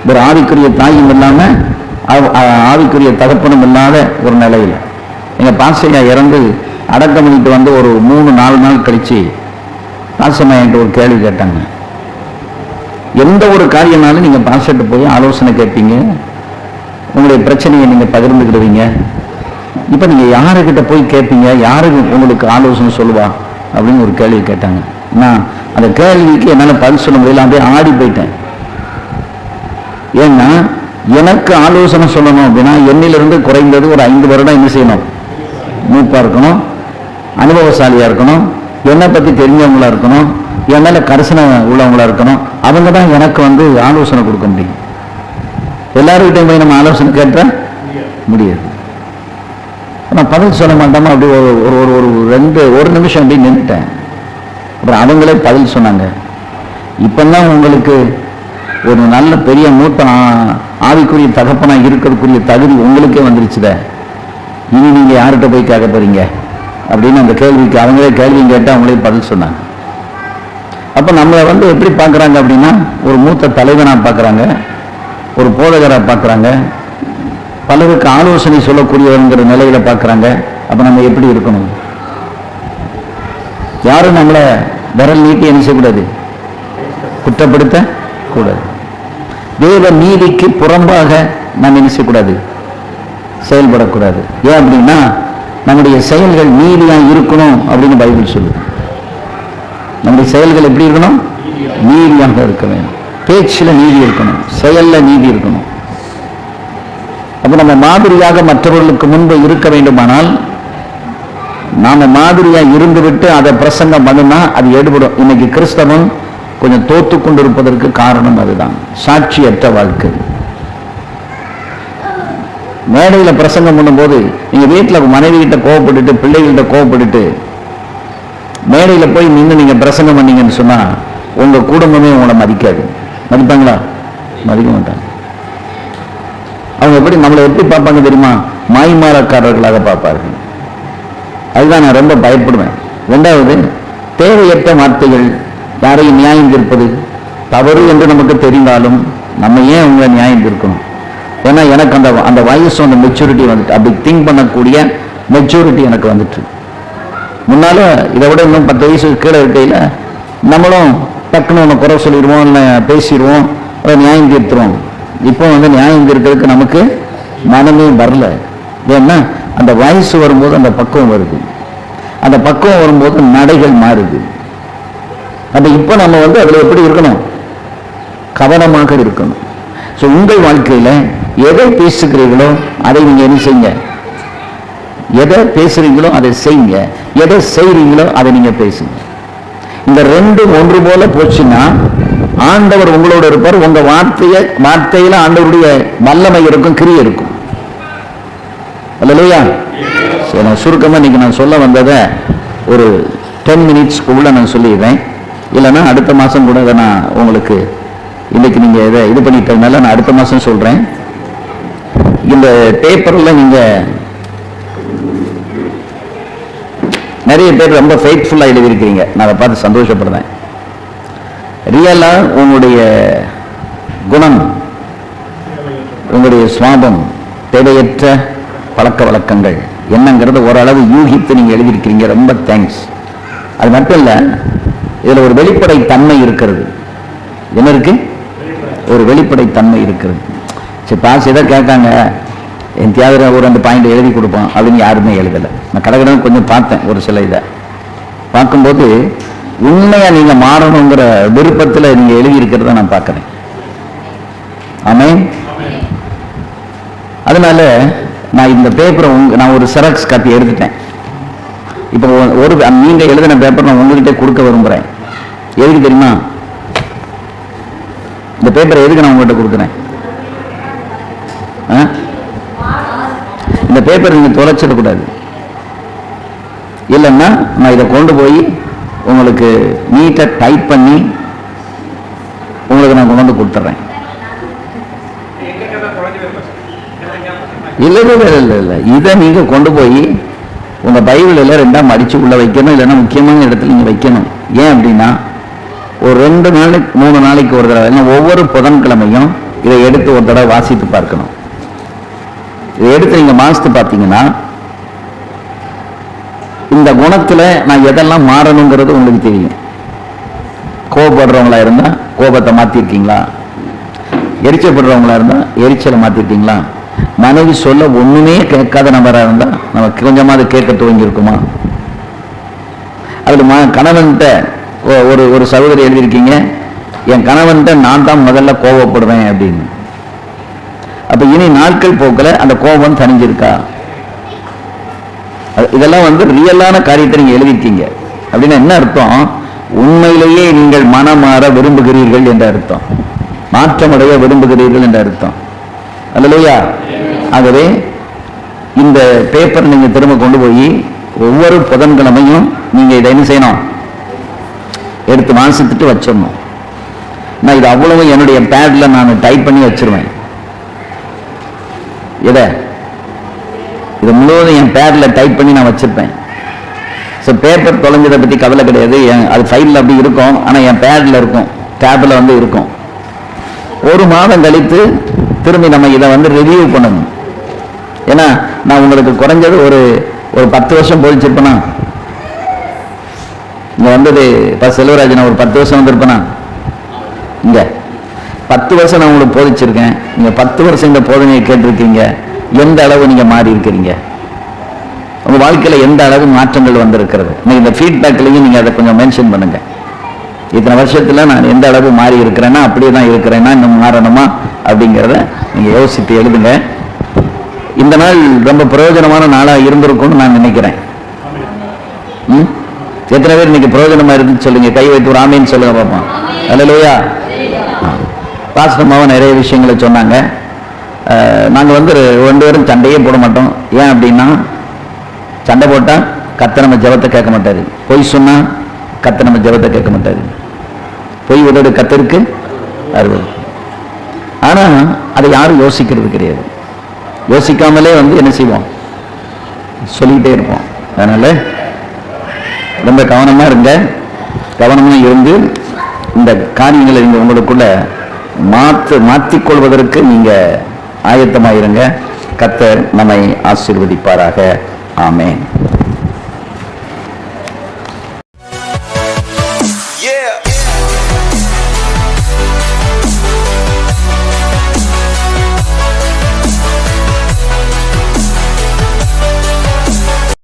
ஒரு ஆவிக்குரிய தாயும் இல்லாம ஆவிக்குரிய தகப்பனும் இல்லாத ஒரு நிலையில். எங்க பாசையா இறந்து அடக்கம் பண்ணிட்டு வந்து ஒரு 3-4 நாள் கழிச்சு பாசமா என்கிட்ட ஒரு கேள்வி கேட்டாங்க. எந்த ஒரு காரியம்னாலும் நீங்க பாசட்டு போய் ஆலோசனை கேட்பீங்க, உங்களுடைய பிரச்சனையை நீங்க பகிர்ந்துக்கிடுவீங்க. இப்ப நீங்க யாருக்கிட்ட போய் கேட்பீங்க? யாருக்கு உங்களுக்கு ஆலோசனை சொல்லுவா அப்படின்னு ஒரு கேள்வி கேட்டாங்க. நான் அந்த கேள்விக்கு என்னால பதில் சொல்ல முடியல, அப்படியே ஆடி போயிட்டேன். ஏன்னா எனக்கு ஆலோசனை சொல்லணும் அப்படின்னா என்னிலிருந்து குறைந்தது ஒரு 5 வருடம் என்ன செய்யணும்? மூப்பா இருக்கணும், அனுபவசாலியா இருக்கணும், என்னை பத்தி தெரிஞ்சவங்களா இருக்கணும், என் மேல கரிசனை உள்ளவங்களா இருக்கணும். அவங்க தான் எனக்கு வந்து ஆலோசனை கொடுக்க முடியும். எல்லாருக்கிட்டையும் போய் நம்ம ஆலோசனை கேட்ட முடியாது. நான் பதில் சொல்ல மாட்டோமா? அப்படி ஒரு நிமிஷம் அப்படி நின்றுட்டேன். அப்புறம் அவங்களே பதில் சொன்னாங்க. இப்பெல்லாம் உங்களுக்கு ஒரு நல்ல பெரிய மூத்த ஆவிக்குரிய தகப்பனா இருக்கிறதுக்குரிய தகுதி உங்களுக்கே வந்துருச்சுத, இனி நீங்க யார்கிட்ட போய் கேட்க போறீங்க அப்படின்னு அந்த கேள்விக்கு அவங்களே கேள்வி கேட்டு அவங்களே பதில் சொன்னாங்க. அப்ப நம்மளை வந்து எப்படி பார்க்கறாங்க அப்படின்னா, ஒரு மூத்த தலைவனா பார்க்கறாங்க, ஒரு போதகரா பார்க்கறாங்க, பலருக்கு ஆலோசனை சொல்லக்கூடியவங்கிற நிலையில பார்க்கறாங்க. அப்ப நம்ம எப்படி இருக்கணும்? யாரும் நம்மளை விரல் நீட்டி என்ன செய்யக்கூடாது? குற்றப்படுத்த கூடாது. தேவ நீதிக்கு புறம்பாக நாம் என்ன செய்யக்கூடாது? செயல்படக்கூடாது. ஏன் அப்படின்னா நம்முடைய செயல்கள் நீதியா இருக்கணும் அப்படின்னு பைபிள் சொல்லுது. நம்முடைய செயல்கள் எப்படி இருக்கணும்? நீதியாக இருக்க வேண்டும். பேச்சில் நீதி இருக்கணும், செயல்ல நீதி இருக்கணும். அப்ப நம்ம மாதிரியாக மற்றவர்களுக்கு முன்பு இருக்க வேண்டுமானால் நாம மாதிரியா இருந்துவிட்டு அதை பிரசங்கம் பண்ணினா அது எடுபடும். இன்னைக்கு கிறிஸ்தவம் கொஞ்சம் தோத்து கொண்டிருப்பதற்கு காரணம் அதுதான், சாட்சியற்ற வாழ்க்கை. மேடையில் பிரசங்கம் பண்ணும்போது நீங்க வீட்டில் மனைவி கிட்ட கோவப்பட்டுட்டு பிள்ளைகள்கிட்ட கோவப்பட்டுட்டு மேடையில் போய் நின்று நீங்க பிரசங்கம் பண்ணீங்கன்னு சொன்னா உங்க குடும்பமே உங்களை மதிக்காது. மதிப்பாங்களா? மதிக்க மாட்டாங்க. அவங்க எப்படி நம்மளை எப்படி பார்ப்பாங்க தெரியுமா? மாய்மாரக்காரர்களாக பார்ப்பார்கள். அதுதான் நான் ரொம்ப பயப்படுவேன். ரெண்டாவது, தேவையற்ற வார்த்தைகள், யாரையும் நியாயம் தீர்ப்பது தவறு என்று நமக்கு தெரிந்தாலும் நம்ம ஏன் உங்களை நியாயம் தீர்க்கணும்? ஏன்னா எனக்கு அந்த வயசு, அந்த மெச்சூரிட்டி வந்துட்டு, அப்படி திங்க் பண்ணக்கூடிய மெச்சூரிட்டி எனக்கு வந்துட்டு. முன்னால இதை விட இன்னும் 10 வயசு கீழே இருக்கையில் நம்மளும் டக்குன்னு ஒன்று குறை சொல்லிடுவோம், இல்லை பேசிடுவோம், அதை நியாயம் தீர்த்துருவோம். இப்போ நியாயம் தீர்க்கிறதுக்கு நமக்கு மனமே வரல. ஏன்னா அந்த வயசு வரும்போது அந்த பக்குவம் வருது. அந்த பக்குவம் வரும்போது நடைகள் மாறுது. அப்ப இப்போ நம்ம அதில் எப்படி இருக்கணும்? கவனமாக இருக்கணும். ஸோ உங்கள் வாழ்க்கையில் எதை பேசுகிறீர்களோ அதை நீங்கள் என்ன செய்யுங்க? எதை பேசுறீங்களோ அதை செய்யுங்க, எதை செய்றீங்களோ அதை நீங்க பேசுங்க. இந்த ரெண்டும் ஒன்று போல போச்சுன்னா ஆண்டவர் உங்களோட இருப்பார். உங்க வார்த்தையில ஆண்டவருடைய வல்லமை இருக்கும், கிரியை இருக்கும். அல்லேலூயா. சரி, நான் சுருக்கமா இன்னைக்கு நான் சொல்ல வந்ததை ஒரு 10 மினிட்ஸ்க்குள்ள நான் சொல்லிடுறேன். இல்லைன்னா அடுத்த மாசம் கூட இதை நான் உங்களுக்கு, இன்னைக்கு நீங்க இதை இது பண்ணிட்டதுனால நான் அடுத்த மாசம் சொல்றேன். இந்த பேப்பர்ல நீங்க நிறைய பேர் ரொம்ப ஃபெய்த்ஃபுல்லா எழுதியிருக்கிறீங்க, நான் அதை பார்த்து சந்தோஷப்படுறேன். ரியலா உங்களுடைய குணம், உங்களுடைய சுவாபம், தேவையற்ற பழக்க வழக்கங்கள் என்னங்கிறது ஓரளவு யூகித்து நீங்க எழுதியிருக்கிறீங்க. ரொம்ப தேங்க்ஸ். அது மட்டும் இல்ல, இதுல ஒரு வெளிப்படை தன்மை இருக்கிறது. என்ன இருக்கு? ஒரு வெளிப்படை தன்மை இருக்கிறது. சரி, பாஸ் இதை கேட்காங்க, என் தியாகர ஒரு 2 பாயிண்ட் எழுதி கொடுப்பான் அப்படின்னு யாருமே எழுதலை. நான் கடற்கடன் கொஞ்சம் பார்த்தேன், ஒரு சில இதை பார்க்கும்போது உண்மையா நீங்க மாறணுங்கிற விருப்பத்தில் நீங்க எழுதி இருக்கிறத நான் பார்க்கிறேன். ஆமென். அதனால நான் இந்த பேப்பரை நான் ஒரு செராக்ஸ் காப்பி எடுத்துட்டேன். இப்போ ஒரு நீங்க எழுதின பேப்பர் நான் உங்ககிட்ட கொடுக்க விரும்புறேன். எதுக்கு தெரியுமா? இந்த பேப்பரை எதுக்கு நான் உங்ககிட்ட கொடுக்குறேன்? இந்த பேப்பர் நீங்க தொலைச்சிடக்கூடாது. இல்லைன்னா நான் இதை கொண்டு போய் உங்களுக்கு நீட்டா டைப் பண்ணி உங்களுக்கு நான் கொண்டு வந்து கொடுத்துட்றேன். இல்லை இல்லை இல்லை இல்லை, இதை நீங்க கொண்டு போய் உங்க பைபிளில் 2ஆ மடிச்சு உள்ள வைக்கணும். இல்லைன்னா முக்கியமான இடத்துல நீங்க வைக்கணும். ஏன் அப்படின்னா ஒரு 2 நாளைக்கு 3 நாளைக்கு ஒரு தடவை, ஒவ்வொரு புதன்கிழமையும் இதை எடுத்து ஒரு தடவை வாசித்து பார்க்கணும். இதை எடுத்து நீங்க வாசித்து பார்த்தீங்கன்னா இந்த குணத்துல நான் எதெல்லாம் மாறணுங்கிறது உங்களுக்கு தெரியும். கோபப்படுறவங்களா இருந்தா கோபத்தை மாத்திருக்கீங்களா? எரிச்சப்படுறவங்களா இருந்தா எரிச்சலை மாத்திருக்கீங்களா? மனைவி சொல்ல ஒண்ணுமே கேட்காத நபரா இருந்தா நமக்கு கொஞ்சமாவது கேட்க துவங்கி இருக்குமா? அதுல கணவன்கிட்ட ஒரு சகோதரி எழுதியிருக்கீங்க, என் கணவன்கிட்ட நான் தான் முதல்ல கோபப்படுவேன் அப்படின்னு. அப்ப இனி நாட்கள் போக்கல அந்த கோபம் தணிஞ்சிருக்கா? இதெல்லாம் ரியலான காரியத்தை நீங்க எழுதிருக்கீங்க அப்படின்னா என்ன அர்த்தம்? உண்மையிலேயே நீங்கள் மனமாற விரும்புகிறீர்கள் என்ற அர்த்தம், மாற்றமடைய விரும்புகிறீர்கள் என்ற அர்த்தம். அல்லேலூயா. ஆகவே இந்த பேப்பர் நீங்க திரும்ப கொண்டு போய் ஒவ்வொரு புதன்கிழமையும் நீங்க இதை என்ன செய்யணும்? எடுத்து வாசித்துட்டு வச்சிடணும். நான் இது அவ்வளவு என்னுடைய பேட்ல நான் டைப் பண்ணி வச்சிருவேன். இது முழுவதும் என் பேட்ல டைப் பண்ணி நான் வச்சிருப்பேன். ஸோ பேப்பர் தொலைஞ்சதை பத்தி கவலை கிடையாது. அது ஃபைலில் அப்படி இருக்கும், ஆனால் என் பேட்ல இருக்கும், டேப்ல இருக்கும். 1 மாதம் கழித்து திரும்பி நம்ம இதை ரிவ்யூ பண்ணணும். ஏன்னா நான் உங்களுக்கு குறைஞ்சது ஒரு 10 வருஷம் போதிச்சிருப்பேனா? இங்க வந்தது செல்வராஜ், நான் ஒரு 10 வருஷம் வந்திருப்பேனா? இங்க 10 வருஷம் நான் உங்களுக்கு போதிச்சிருக்கேன். நீங்க 10 வருஷம் இந்த போதனையை கேட்டிருக்கீங்க. எந்த அளவு நீங்க மாறி இருக்கிறீங்க? உங்க வாழ்க்கையில எந்த அளவு மாற்றங்கள் வந்திருக்கிறது? இந்த ஃபீட்பேக்லையும் நீங்க அதை கொஞ்சம் மென்ஷன் பண்ணுங்க. இத்தனை வருஷத்துல நான் எந்த அளவு மாறி இருக்கிறேன்னா, அப்படியே தான் இருக்கிறேன்னா, இன்னும் மாறணுமா அப்படிங்கிறத நீங்க யோசித்து எழுதுங்க. இந்த நாள் ரொம்ப பிரயோஜனமான நாளா இருந்திருக்கும்னு நான் நினைக்கிறேன். எத்தனை பேர் இன்னைக்கு பிரயோஜனமா இருந்து சொல்லுங்க, கை வைத்து ஒரு ஆமீன் சொல்லுங்க பாப்போம். அல்லேலூயா. பாஸ்டர்மாவை நிறைய விஷயங்களை சொன்னாங்க. நாங்கள் 2 பேரும் சண்டையே போட மாட்டோம். ஏன் அப்படின்னா, சண்டை போட்டா கர்த்தர் நம்ம ஜெபத்தை கேட்க மாட்டாரு. பொய் சொன்னா கர்த்தர் நம்ம ஜெபத்தை கேட்க மாட்டாரு. பொய் உதடு கர்த்தருக்கு அருள். ஆனா அதை யாரும் யோசிக்கிறது கிடையாது. யோசிக்காமலே என்ன செய்வோம்? சொல்லிக்கிட்டே இருப்போம். அதனால ரொம்ப கவனமா இருங்க. கவனமா இருந்து இந்த காரியங்களை நீங்க உங்களுக்குள்ள மாற்றிக்கொள்வதற்கு நீங்க ஆயத்தமாயிருங்க. கர்த்தர் நம்மை ஆசீர்வதிப்பாராக. ஆமென்.